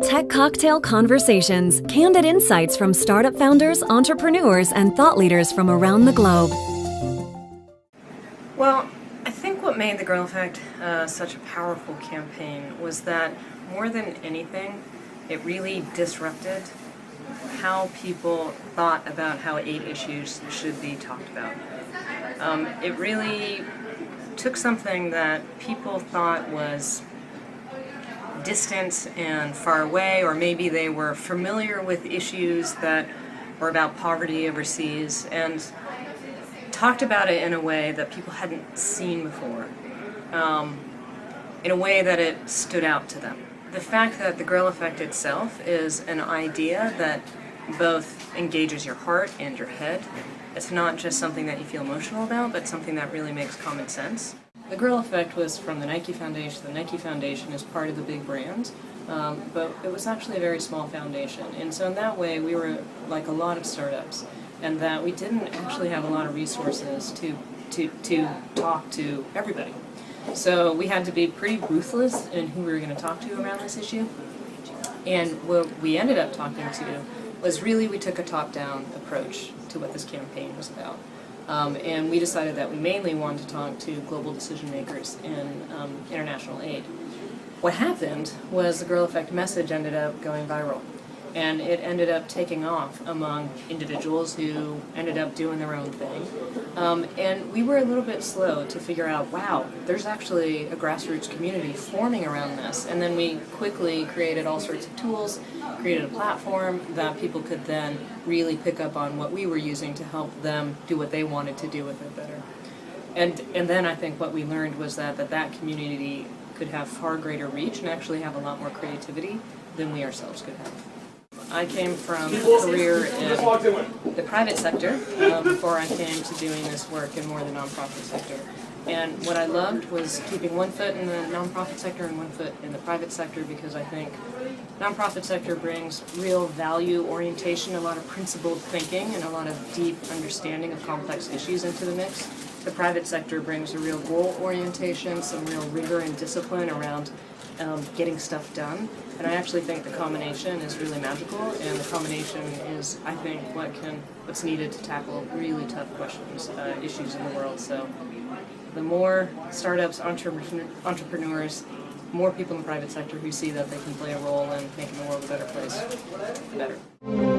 Tech Cocktail Conversations, candid insights from startup founders, entrepreneurs, and thought leaders from around the globe. Well, I think what made the Girl Effect such a powerful campaign was that, more than anything, it really disrupted how people thought about how 8 issues should be talked about. It really took something that people thought was distant and far away, or maybe they were familiar with issues that were about poverty overseas, and talked about it in a way that people hadn't seen before, in a way that it stood out to them. The fact that the Girl Effect itself is an idea that both engages your heart and your head. It's not just something that you feel emotional about, but something that really makes common sense. The Girl Effect was from the Nike Foundation. The Nike Foundation is part of the big brand, but it was actually a very small foundation. And so in that way, we were like a lot of startups, and that we didn't actually have a lot of resources to talk to everybody. So we had to be pretty ruthless in who we were going to talk to around this issue. And what we ended up talking to was really, we took a top-down approach to what this campaign was about. And we decided that we mainly wanted to talk to global decision makers in international aid. What happened was the Girl Effect message ended up going viral, and it ended up taking off among individuals who ended up doing their own thing. And we were a little bit slow to figure out, wow, there's actually a grassroots community forming around this. And then we quickly created all sorts of tools, created a platform that people could then really pick up on what we were using to help them do what they wanted to do with it better. And then I think what we learned was that community could have far greater reach and actually have a lot more creativity than we ourselves could have. I came from a career in the private sector before I came to doing this work in more the nonprofit sector. And what I loved was keeping one foot in the nonprofit sector and one foot in the private sector, because I think nonprofit sector brings real value orientation, a lot of principled thinking, and a lot of deep understanding of complex issues into the mix. The private sector brings a real goal orientation, some real rigor and discipline around getting stuff done. And I actually think the combination is really magical, and the combination is, I think, what's needed to tackle really tough questions, issues in the world. So the more startups, entrepreneurs, more people in the private sector who see that they can play a role in making the world a better place, the better.